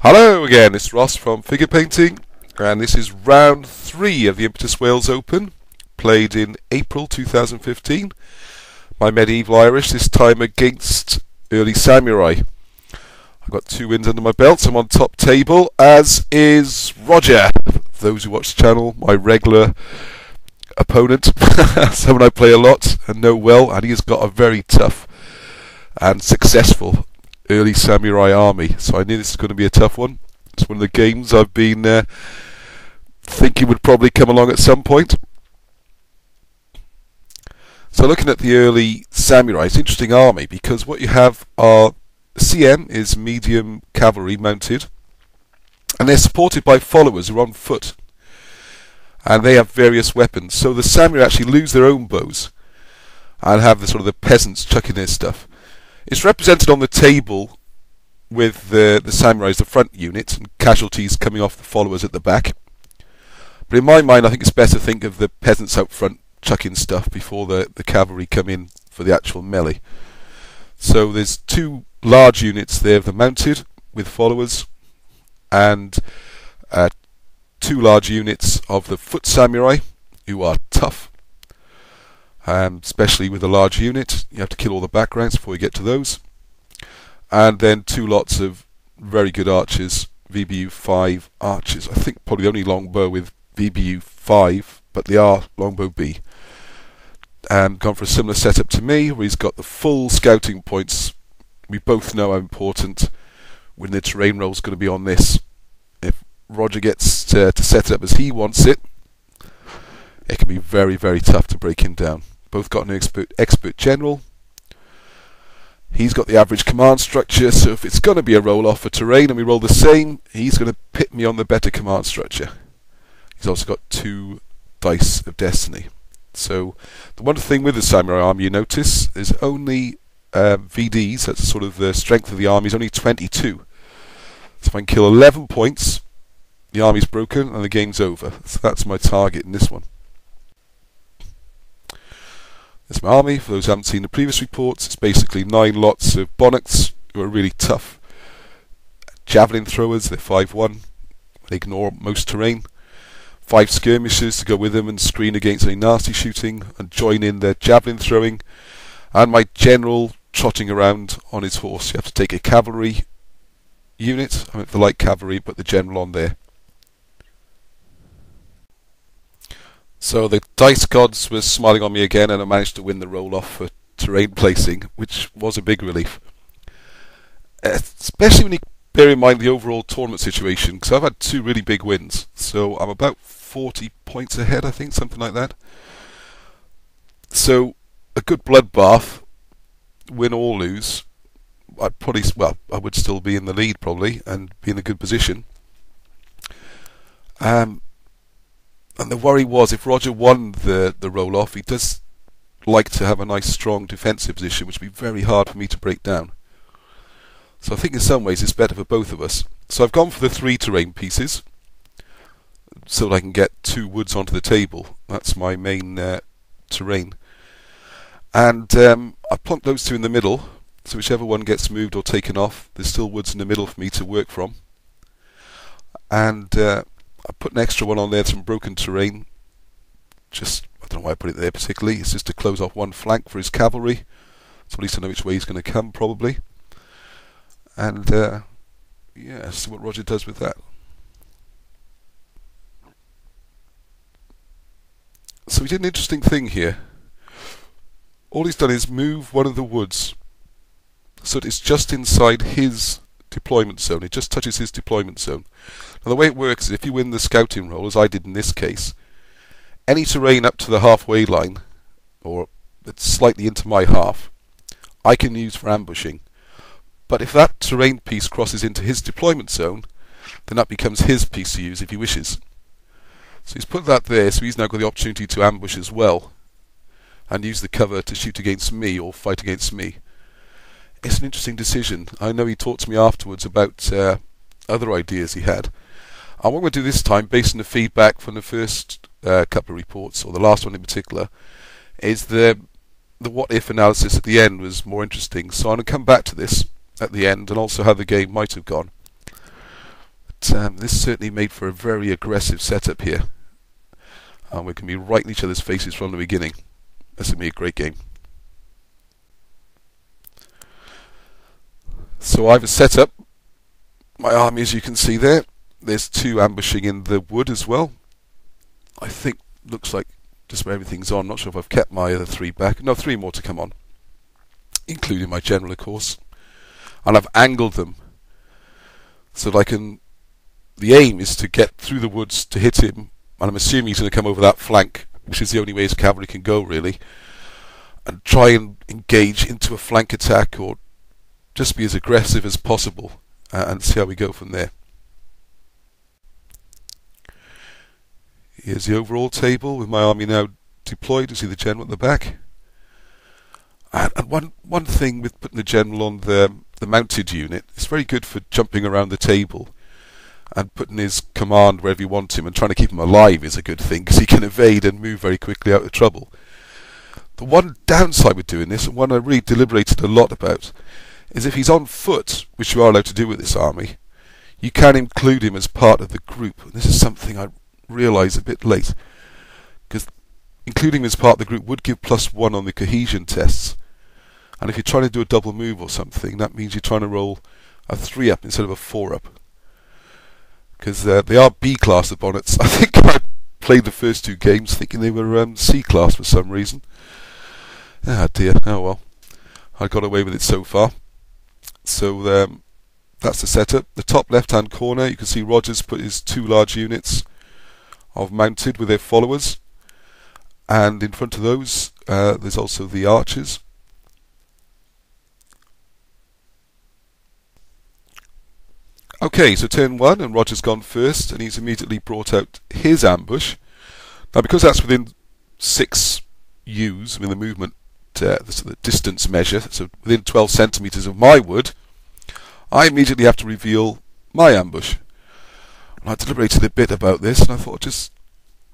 Hello again, it's Ross from Figure Painting, and this is round 3 of the Impetus Wales Open, played in April 2015. My medieval Irish, this time against early samurai. I've got 2 wins under my belt, so I'm on top table, as is Roger. Those who watch the channel, my regular opponent, someone I play a lot and know well, and he has got a very tough and successful early samurai army, so I knew this was going to be a tough one. It's one of the games I've been thinking would probably come along at some point. So looking at the early samurai, it's an interesting army because what you have are CM is medium cavalry mounted, and they're supported by followers who are on foot, and they have various weapons. So the samurai actually lose their own bows and have the sort of the peasants chucking their stuff. It's represented on the table with the samurai as the front unit and casualties coming off the followers at the back. But in my mind, I think it's better to think of the peasants out front chucking stuff before the cavalry come in for the actual melee. So there's 2 large units there, the mounted with followers, and 2 large units of the foot samurai who are tough. Especially with a large unit, you have to kill all the backgrounds before you get to those. And then 2 lots of very good archers, VBU 5 archers. I think probably the only longbow with VBU 5, but they are longbow B. And gone for a similar setup to me, where he's got the full scouting points. We both know how important when the terrain roll is going to be on this. If Roger gets to set it up as he wants it, it can be very, very tough to break him down. Both got an expert general. He's got the average command structure, so if it's going to be a roll-off for terrain and we roll the same, he's going to pit me on the better command structure. He's also got 2 dice of destiny. So the one thing with the samurai army you notice is only VDs, that's sort of the strength of the army, is only 22. So if I can kill 11 points, the army's broken and the game's over. So that's my target in this one. There's my army. For those who haven't seen the previous reports, it's basically 9 lots of bonnets who are really tough. Javelin throwers, they're 5-1. They ignore most terrain. 5 skirmishers to go with them and screen against any nasty shooting and join in their javelin throwing. And my general trotting around on his horse. You have to take a cavalry unit, I meant the light cavalry, but the general on there. So the dice gods were smiling on me again, and I managed to win the roll-off for terrain placing, which was a big relief. Especially when you bear in mind the overall tournament situation, because I've had 2 really big wins. So I'm about 40 points ahead, I think, something like that. So a good bloodbath, win or lose, I would still be in the lead probably, and be in a good position. And the worry was, if Roger won the roll-off, he does like to have a nice strong defensive position, which would be very hard for me to break down. So I think in some ways it's better for both of us. So I've gone for the 3 terrain pieces, so that I can get 2 woods onto the table. That's my main terrain. And I plunked those 2 in the middle, so whichever one gets moved or taken off, there's still woods in the middle for me to work from. And I put an extra one on there, some broken terrain. Just, I don't know why I put it there particularly. It's just to close off one flank for his cavalry. So at least I know which way he's going to come, probably. And, yeah, see what Roger does with that. So he did an interesting thing here. All he's done is move one of the woods so that it's just inside his deployment zone. It just touches his deployment zone. Now the way it works is if you win the scouting roll, as I did in this case, any terrain up to the halfway line, or it's slightly into my half, I can use for ambushing. But if that terrain piece crosses into his deployment zone, then that becomes his piece to use if he wishes. So he's put that there, so he's now got the opportunity to ambush as well, and use the cover to shoot against me or fight against me. It's an interesting decision. I know he talked to me afterwards about other ideas he had. And what I'm going to do this time, based on the feedback from the first couple of reports, or the last one in particular, is the what-if analysis at the end was more interesting. So I'm going to come back to this at the end, and also how the game might have gone. this certainly made for a very aggressive setup here. And we're going to be right in each other's faces from the beginning. This is going to be a great game. So I've set up my army, as you can see there. There's 2 ambushing in the wood as well. I think, looks like just about everything's on. Not sure if I've kept my other 3 back. No, 3 more to come on, including my general, of course. And I've angled them so that I can... The aim is to get through the woods to hit him, and I'm assuming he's going to come over that flank, which is the only way his cavalry can go, really, and try and engage into a flank attack, or just be as aggressive as possible, and see how we go from there. Here's the overall table with my army now deployed. You see the general at the back. And one thing with putting the general on the mounted unit, it's very good for jumping around the table and putting his command wherever you want him, and trying to keep him alive is a good thing because he can evade and move very quickly out of trouble. The one downside with doing this, and one I really deliberated a lot about, is if he's on foot, which you are allowed to do with this army, you can include him as part of the group. And this is something I realised a bit late, because including him as part of the group would give +1 on the cohesion tests. And if you're trying to do a double move or something, that means you're trying to roll a 3 up instead of a 4 up. Because they are B class, the bonnets. I think I played the first 2 games thinking they were C class for some reason. Ah dear, oh well. I got away with it so far. So that's the setup. The top left hand corner, you can see Rogers put his 2 large units of mounted with their followers. And in front of those, there's also the archers. Okay, so turn 1, and Roger's gone first, and he's immediately brought out his ambush. Now, because that's within 6 U's, I mean the movement, the distance measure, so within 12 centimetres of my wood, I immediately have to reveal my ambush. And I deliberated a bit about this, and I thought just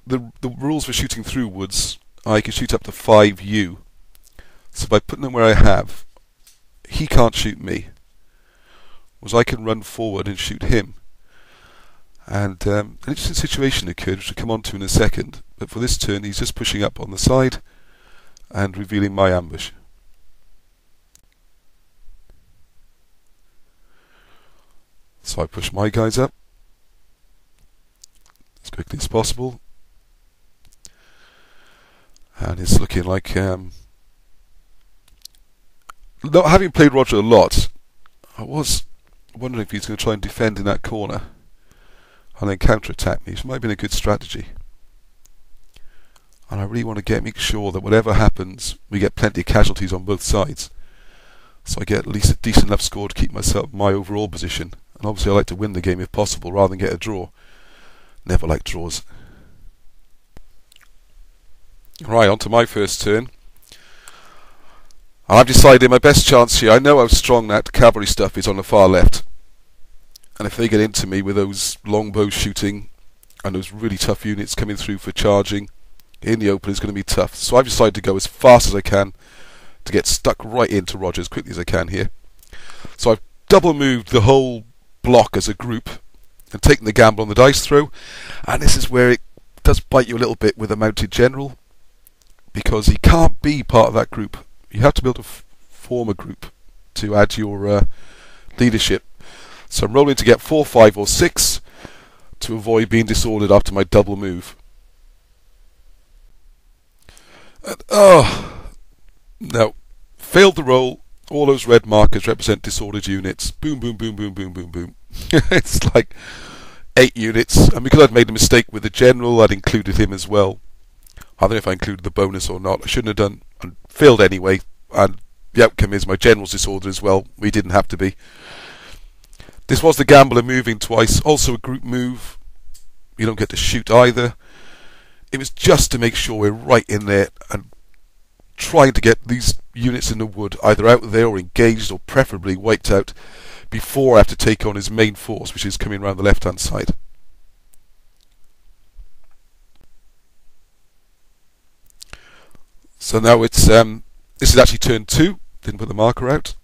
the rules for shooting through woods, I can shoot up to 5U. So by putting them where I have, he can't shoot me. Was I can run forward and shoot him. And an interesting situation occurred, which we'll come on to in a second. But for this turn, he's just pushing up on the side and revealing my ambush. So I push my guys up as quickly as possible. And it's looking like... not having played Roger a lot, I was wondering if he's going to try and defend in that corner and then counter-attack me, which might have been a good strategy. And I really want to make sure that whatever happens, we get plenty of casualties on both sides, so I get at least a decent enough score to keep my overall position. And obviously I like to win the game if possible rather than get a draw. Never like draws. Right, on to my first turn. I've decided my best chance here, I know how strong that cavalry stuff is on the far left, and if they get into me with those longbows shooting and those really tough units coming through for charging in the open, is going to be tough. So I've decided to go as fast as I can to get stuck right into Roger as quickly as I can here. So I've double moved the whole block as a group and taken the gamble on the dice throw, and this is where it does bite you a little bit with a mounted general, because he can't be part of that group. You have to be able to form a group to add your leadership. So I'm rolling to get 4, 5 or 6 to avoid being disordered after my double move. And, no. Failed the roll. All those red markers represent disordered units. Boom, boom, boom, boom, boom, boom, boom. It's like 8 units. And because I'd made a mistake with the general, I'd included him as well. I don't know if I included the bonus or not. I shouldn't have done, and failed anyway. And the outcome is my general's disordered as well. We didn't have to be. This was the gamble of moving twice. Also a group move. You don't get to shoot either. It was just to make sure we're right in there and trying to get these units in the wood either out there or engaged or preferably wiped out before I have to take on his main force, which is coming around the left hand side. So now it's this is actually turn 2. Didn't put the marker out,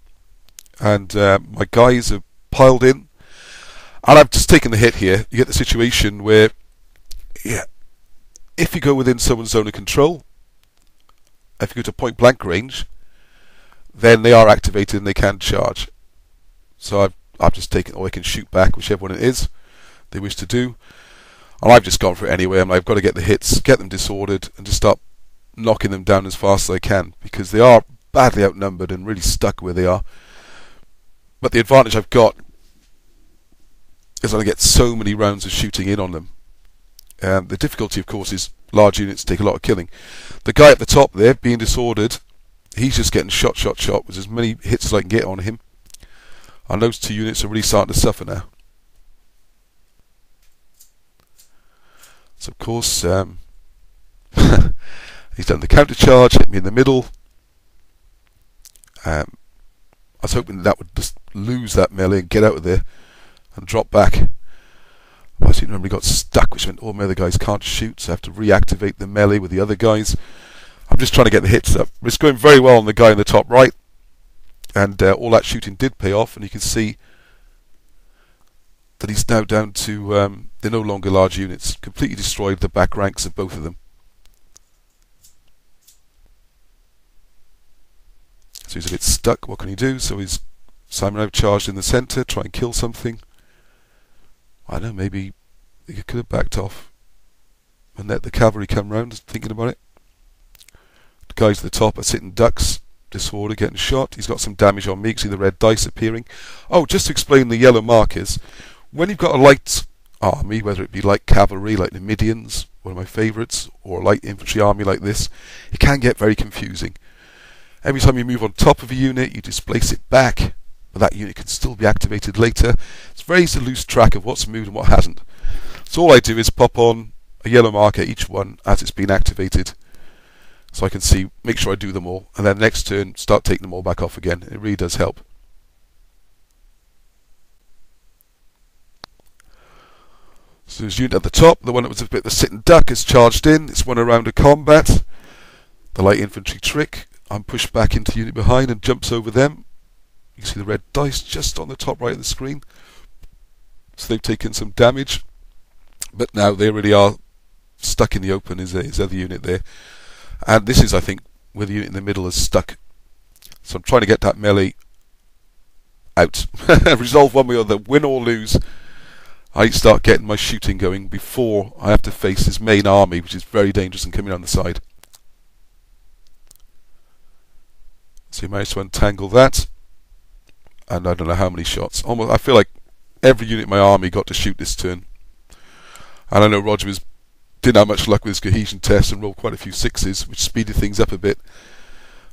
and my guys are piled in, And I've just taken the hit here. You get the situation where, yeah, if you go within someone's zone of control, if you go to point blank range, then they are activated and they can charge. So I've just taken, or I can shoot back, whichever one it is they wish to do. And I've just gone for it anyway. I mean, I've got to get the hits, get them disordered, and just start knocking them down as fast as I can, because they are badly outnumbered and really stuck where they are. But the advantage I've got is that I get so many rounds of shooting in on them. The difficulty, of course, is large units take a lot of killing. The guy at the top there, being disordered, he's just getting shot with as many hits as I can get on him. And those two units are really starting to suffer now. So, of course, he's done the counter charge, hit me in the middle. I was hoping that would just lose that melee and get out of there and drop back. But I seem to got stuck, which meant all my other guys can't shoot, so I have to reactivate the melee with the other guys. I'm just trying to get the hits up. It's going very well on the guy in the top right, and all that shooting did pay off, and you can see that he's now down to, they're no longer large units. Completely destroyed the back ranks of both of them. So he's a bit stuck. What can he do? So he's Simon out charged in the centre, try and kill something. I don't know, maybe he could have backed off and let the cavalry come round, thinking about it. The guys at the top are sitting ducks, disorder, getting shot. He's got some damage on me. You can see the red dice appearing. Oh, just to explain the yellow markers, when you've got a light army, whether it be light cavalry like the Midians, one of my favourites, or a light infantry army like this, it can get very confusing. Every time you move on top of a unit, you displace it back, but that unit can still be activated later. It's very easy to lose track of what's moved and what hasn't. So all I do is pop on a yellow marker each one as it's been activated, so I can see, make sure I do them all, and then next turn start taking them all back off again. It really does help. So there's unit at the top, the one that was a bit of a sitting duck is charged in. It's won a round of combat. The light infantry trick, I'm pushed back into the unit behind and jumps over them. You can see the red dice just on the top right of the screen. So they've taken some damage, but now they really are stuck in the open, is his other unit there. And this is, I think, where the unit in the middle is stuck. So I'm trying to get that melee out. Resolve one way or the other, win or lose. I start getting my shooting going before I have to face his main army, which is very dangerous and coming down the side. So he managed to untangle that, and I don't know how many shots. Almost, I feel like every unit in my army got to shoot this turn. And I know Roger didn't have much luck with his cohesion test and rolled quite a few sixes, which speeded things up a bit.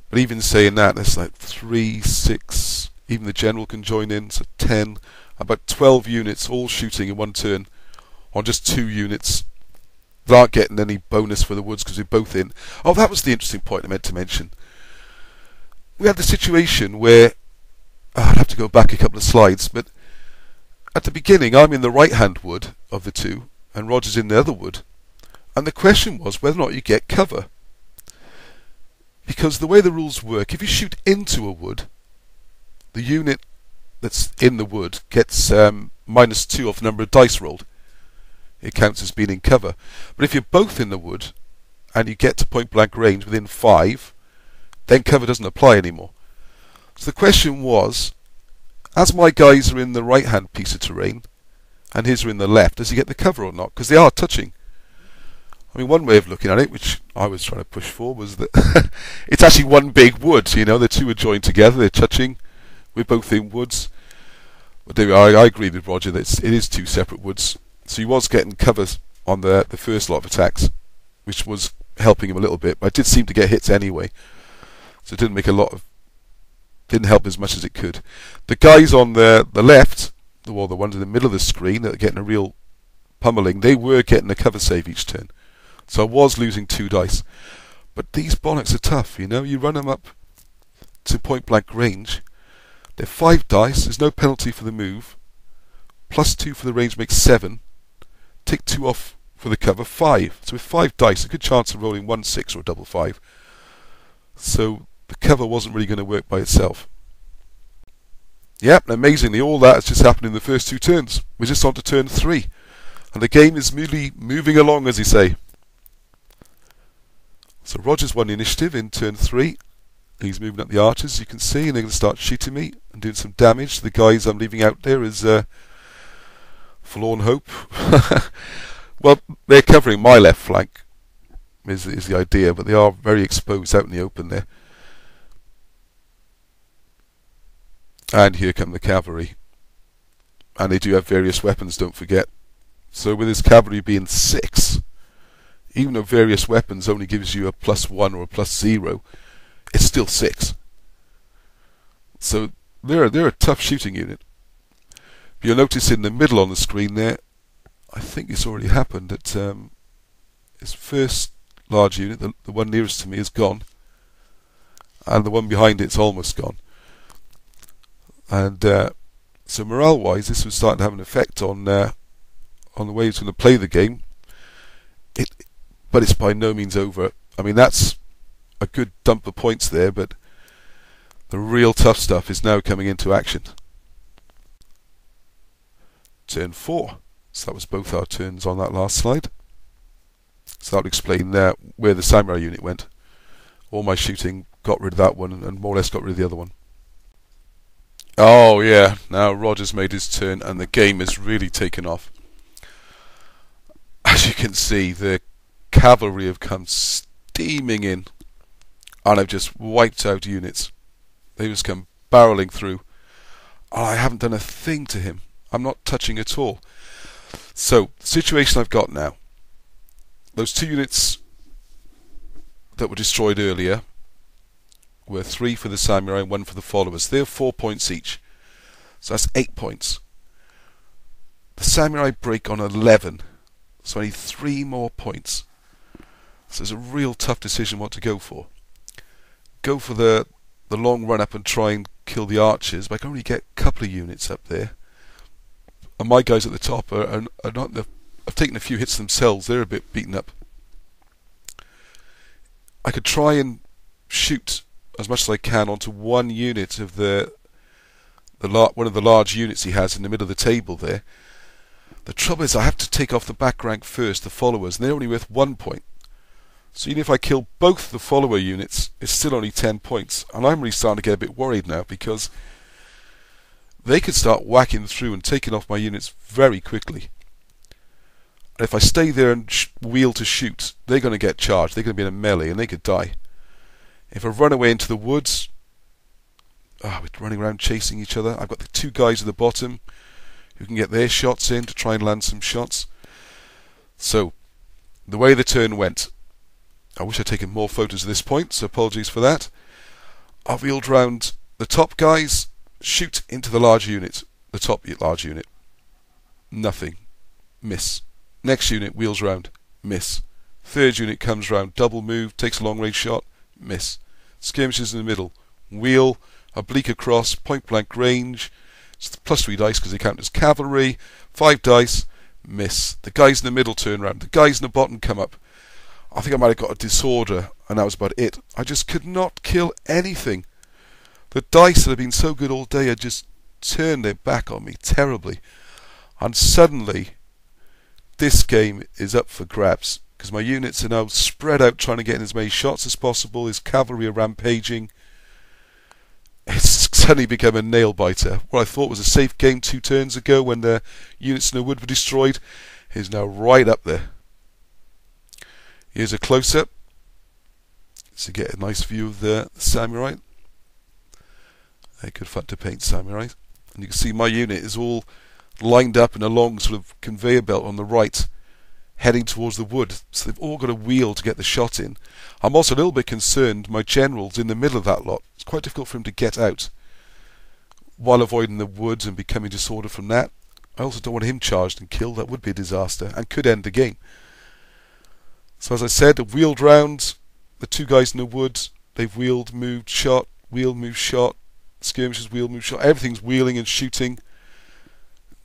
But even saying that, there's like 3, 6, even the general can join in, so 10, about 12 units all shooting in one turn on just 2 units that aren't getting any bonus for the woods because we're both in. Oh, that was the interesting point I meant to mention. We had the situation where, I'd have to go back a couple of slides, but at the beginning I'm in the right hand wood of the two and Roger's in the other wood, and the question was whether or not you get cover, because the way the rules work, if you shoot into a wood, the unit that's in the wood gets -2 off the number of dice rolled. It counts as being in cover. But if you're both in the wood and you get to point blank range within 5, then cover doesn't apply anymore. So the question was, as my guys are in the right hand piece of terrain and his are in the left, does he get the cover or not? Because they are touching. I mean, one way of looking at it, which I was trying to push for, was that it's actually one big wood. You know, the two are joined together, they're touching. We're both in woods. But I agree with Roger that it is 2 separate woods. So he was getting covers on the first lot of attacks, which was helping him a little bit. But I did seem to get hits anyway. So it didn't help as much as it could. The guys on the left, well, the ones in the middle of the screen that are getting a real pummeling, they were getting a cover save each turn. So I was losing 2 dice. But these bonnets are tough, you know. You run them up to point blank range. They're 5 dice, there's no penalty for the move. +2 for the range makes 7. Take 2 off for the cover, 5. So with 5 dice, a good chance of rolling 1 6 or a double 5. So the cover wasn't really going to work by itself. Yep, amazingly, all that has just happened in the first 2 turns. We're just on to turn 3. And the game is merely moving along, as you say. So Roger's won the initiative in turn 3. He's moving up the archers, as you can see, and they're going to start shooting me and doing some damage. The guys I'm leaving out there is Forlorn Hope. Well, they're covering my left flank, is the idea, but they are very exposed out in the open there. And here come the cavalry. And they do have various weapons, don't forget. So with his cavalry being 6, even though various weapons only gives you a +1 or a +0, it's still 6. So they're a tough shooting unit. But you'll notice in the middle on the screen there, I think it's already happened, that his first large unit, the one nearest to me, is gone. And the one behind it's almost gone. And so morale-wise, this was starting to have an effect on the way he's going to play the game. But it's by no means over. I mean, that's a good dump of points there, but the real tough stuff is now coming into action. Turn 4. So that was both our turns on that last slide. So that would explain where the samurai unit went. All my shooting got rid of that one and more or less got rid of the other one. Oh yeah, now Roger's made his turn and the game has really taken off. As you can see, the cavalry have come steaming in and have just wiped out units. They've just come barreling through. I haven't done a thing to him. I'm not touching at all. So, the situation I've got now, those 2 units that were destroyed earlier were 3 for the samurai and 1 for the followers. They're 4 points each. So that's 8 points. The samurai break on 11. So I need 3 more points. So it's a real tough decision what to go for. Go for the long run up and try and kill the archers, but I can only get a couple of units up there. And my guys at the top are not. Have taken a few hits themselves. They're a bit beaten up. I could try and shoot as much as I can onto one unit of one of the large units he has in the middle of the table there. The trouble is I have to take off the back rank first, the followers, and they're only worth 1 point. So even if I kill both the follower units, it's still only 10 points. And I'm really starting to get a bit worried now, because they could start whacking through and taking off my units very quickly. And if I stay there and wheel to shoot, they're going to get charged. They're going to be in a melee and they could die. If I run away into the woods, we're running around chasing each other. I've got the 2 guys at the bottom who can get their shots in to try and land some shots. So, the way the turn went, I wish I'd taken more photos at this point, so apologies for that. I've wheeled round the top guys, shoot into the large unit, the top large unit. Nothing. Miss. Next unit wheels round. Miss. Third unit comes round, double move, takes a long range shot. Miss. Skirmishes in the middle. Wheel, oblique across, point blank range. It's +3 dice because they count as cavalry. 5 dice. Miss. The guys in the middle turn round. The guys in the bottom come up. I think I might have got a disorder, and that was about it. I just could not kill anything. The dice that have been so good all day had just turned their back on me terribly. And suddenly, this game is up for grabs, because my units are now spread out trying to get in as many shots as possible. His cavalry are rampaging. It's suddenly become a nail-biter. What I thought was a safe game 2 turns ago when the units in the wood were destroyed is now right up there. Here's a close-up to get a nice view of the samurai. Good fun to paint samurai. And you can see my unit is all lined up in a long sort of conveyor belt on the right, heading towards the wood. So they've all got a wheel to get the shot in. I'm also a little bit concerned my general's in the middle of that lot. It's quite difficult for him to get out while avoiding the woods and becoming disordered from that. I also don't want him charged and killed. That would be a disaster and could end the game. So as I said, I've wheeled round. The 2 guys in the woods, they've wheeled, moved, shot, wheeled, moved, shot. Skirmishes, wheel, move, shot. Everything's wheeling and shooting.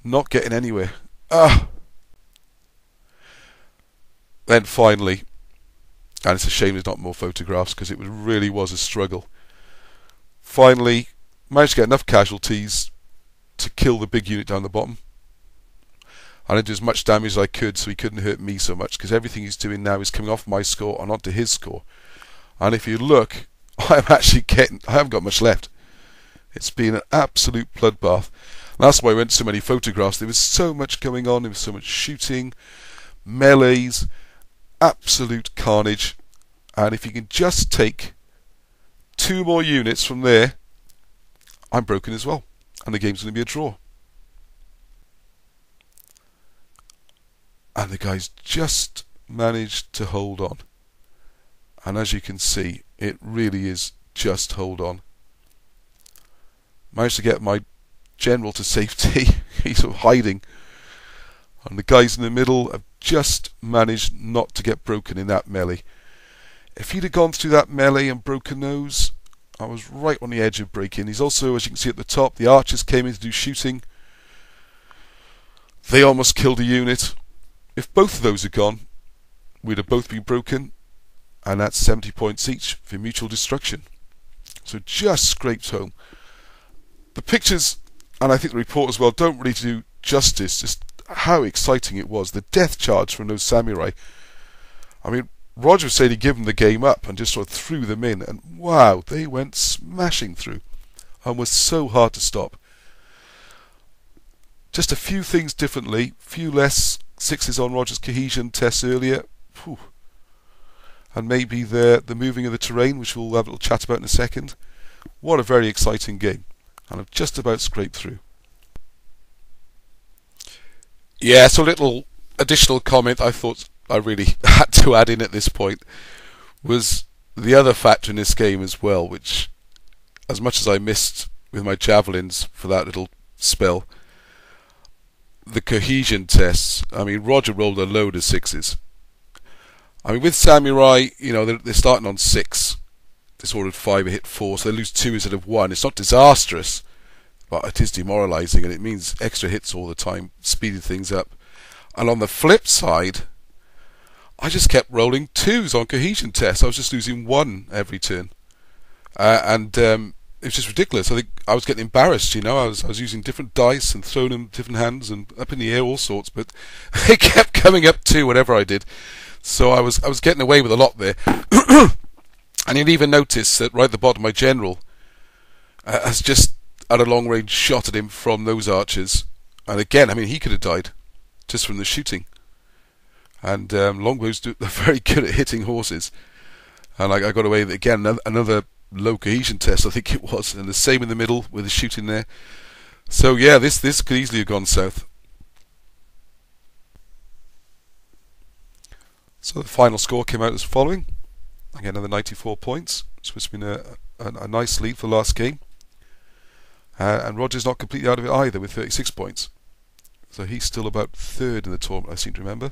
Not getting anywhere. Then finally, and it's a shame there's not more photographs because it really was a struggle. Finally, managed to get enough casualties to kill the big unit down the bottom. And I did as much damage as I could so he couldn't hurt me so much, because everything he's doing now is coming off my score and onto his score. And if you look, I haven't got much left. It's been an absolute bloodbath. And that's why I went to so many photographs. There was so much going on, there was so much shooting, melees, absolute carnage. And if you can just take 2 more units from there, I'm broken as well. And the game's going to be a draw. And the guys just managed to hold on. And as you can see, it really is just hold on. Managed to get my general to safety. He's sort of hiding. And the guys in the middle have just managed not to get broken in that melee. If he'd have gone through that melee and broken those, I was right on the edge of breaking. He's also, as you can see at the top, the archers came in to do shooting. They almost killed a unit. If both of those had gone, we'd have both been broken, and that's 70 points each for mutual destruction. So just scraped home. The pictures, and I think the report as well, don't really do justice just how exciting it was. The death charge from those samurai. I mean, Roger said he'd given the game up and just sort of threw them in, and wow, they went smashing through and was so hard to stop. Just a few things differently, few less 6s on Roger's cohesion tests earlier. Whew. And maybe the moving of the terrain, which we'll have a little chat about in a second. What a very exciting game. And I've just about scraped through. Yeah, so a little additional comment I thought I really had to add in at this point was the other factor in this game as well, which, as much as I missed with my javelins for that little spell, the cohesion tests. I mean, Roger rolled a load of 6s. I mean, with samurai, you know, they're starting on 6. They ordered 5, hit 4, so they lose 2 instead of 1. It's not disastrous, but it is demoralising, and it means extra hits all the time, speeding things up. And on the flip side, I just kept rolling 2s on cohesion tests. I was just losing 1 every turn, and it was just ridiculous. I think I was getting embarrassed, you know. I was using different dice and throwing them different hands and up in the air, all sorts, but it kept coming up 2 whatever I did. So I was getting away with a lot there. And you'll even notice that right at the bottom, my general has just had a long range shot at him from those archers. And again, I mean, he could have died just from the shooting. And longbows are very good at hitting horses. And I got away with it again. Another low cohesion test, I think it was, and the same in the middle with the shooting there. So yeah, this could easily have gone south. So the final score came out as following. Again, another 94 points, which has been a nice lead for the last game. And Roger's not completely out of it either with 36 points. So he's still about 3rd in the tournament, I seem to remember.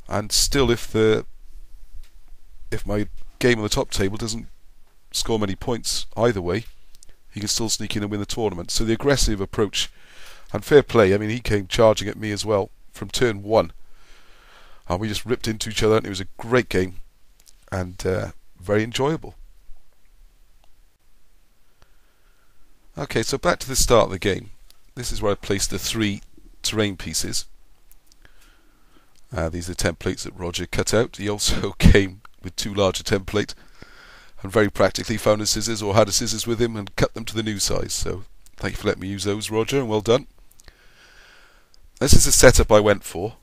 And still, if my game on the top table doesn't score many points either way, he can still sneak in and win the tournament. So the aggressive approach and fair play. I mean, he came charging at me as well from turn 1, and we just ripped into each other, and it was a great game and very enjoyable. Okay, so back to the start of the game. This is where I placed the 3 terrain pieces. These are the templates that Roger cut out. He also came with 2 larger template and very practically found a scissors, or had a scissors with him, and cut them to the new size. So thank you for letting me use those, Roger, and well done. This is the setup I went for.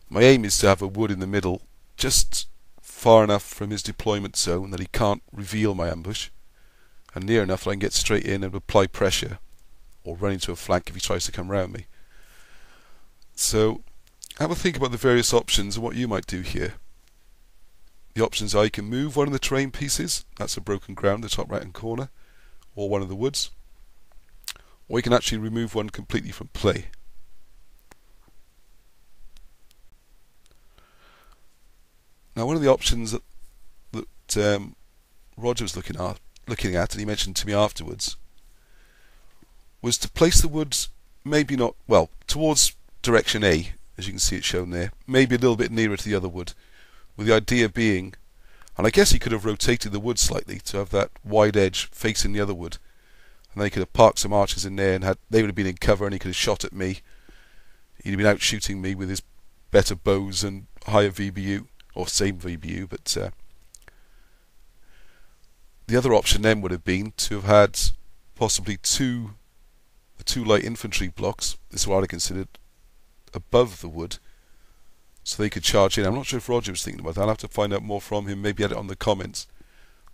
My aim is to have a wood in the middle, just far enough from his deployment zone that he can't reveal my ambush, and near enough that I can get straight in and apply pressure, or run into a flank if he tries to come round me. So have a think about the various options and what you might do here. The options are: you can move one of the terrain pieces, that's a broken ground, the top right hand corner, or one of the woods, or you can actually remove one completely from play. Now, one of the options that Roger was looking at, and he mentioned to me afterwards, was to place the woods maybe not, well, towards direction A, as you can see it shown there, maybe a little bit nearer to the other wood, with the idea being, and I guess he could have rotated the wood slightly to have that wide edge facing the other wood, and they could have parked some archers in there, and they would have been in cover, and he could have shot at me. He'd have been out shooting me with his better bows and higher VBU, or same VBU, but the other option then would have been to have had possibly two light infantry blocks. This is what I considered above the wood, so they could charge in. I'm not sure if Roger was thinking about that. I'll have to find out more from him, maybe add it on the comments,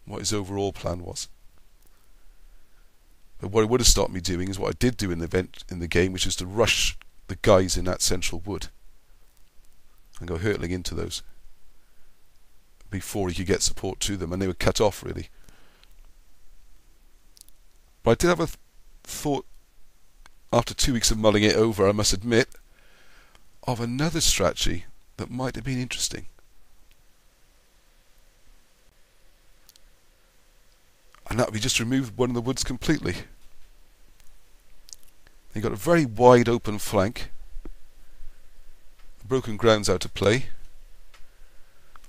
what his overall plan was. But what it would have stopped me doing is what I did do in the game, which is to rush the guys in that central wood and go hurtling into those before he could get support to them, and they were cut off really. But I did have a thought after 2 weeks of mulling it over, I must admit, of another strategy that might have been interesting. And that would be just remove one of the woods completely. You've got a very wide open flank, broken ground's out of play,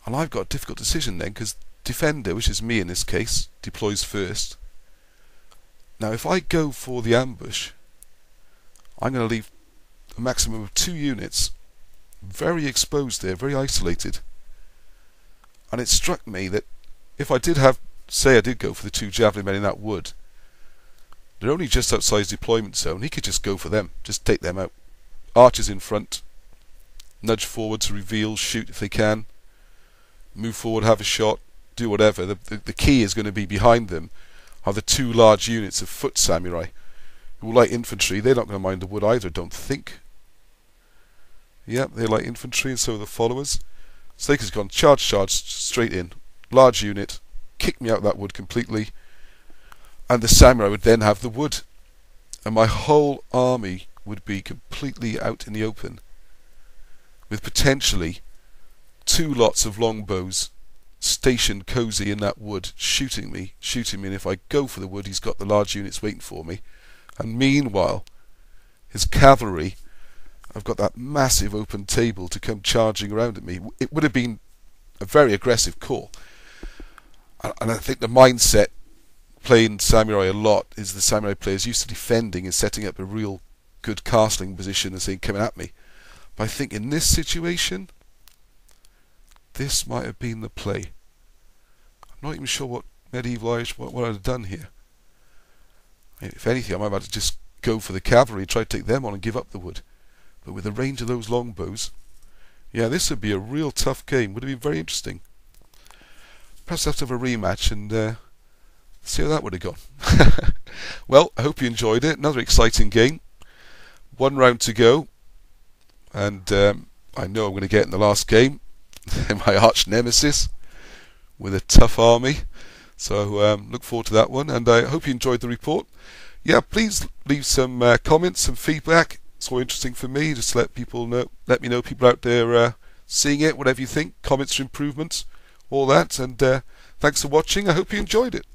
and I've got a difficult decision then, because defender, which is me in this case, deploys first. Now if I go for the ambush, I'm going to leave a maximum of 2 units very exposed there, very isolated. And it struck me that if I did have, say I did go for the 2 javelin men in that wood, they're only just outside his deployment zone, he could just go for them, just take them out. Archers in front, nudge forward to reveal, shoot if they can, move forward, have a shot, do whatever. The key is going to be behind them are the 2 large units of foot samurai who light infantry. They're not going to mind the wood either, I don't think. Yep, they're light infantry, and so are the followers. Slaker's gone charge straight in, large unit, kick me out that wood completely, and the samurai would then have the wood, and my whole army would be completely out in the open, with potentially 2 lots of longbows stationed cozy in that wood, shooting me, and if I go for the wood, he's got the large units waiting for me, and meanwhile his cavalry have got that massive open table to come charging around at me. It would have been a very aggressive call, and I think the mindset playing samurai a lot is the samurai players used to defending and setting up a real good castling position as they coming at me. But I think in this situation, this might have been the play. I'm not even sure what medieval Irish, what I'd have done here. If anything, I might have had to just go for the cavalry and try to take them on and give up the wood. But with the range of those longbows, yeah, this would be a real tough game. Would have been very interesting. Perhaps have to have a rematch and see how that would have gone. Well, I hope you enjoyed it. Another exciting game. 1 round to go, and I know I'm going to get in the last game my arch nemesis with a tough army. So look forward to that one, and I hope you enjoyed the report. Yeah, please leave some comments, some feedback. It's all interesting for me. Just let people know, let me know people out there seeing it, whatever you think, comments for improvements, all that. And thanks for watching. I hope you enjoyed it.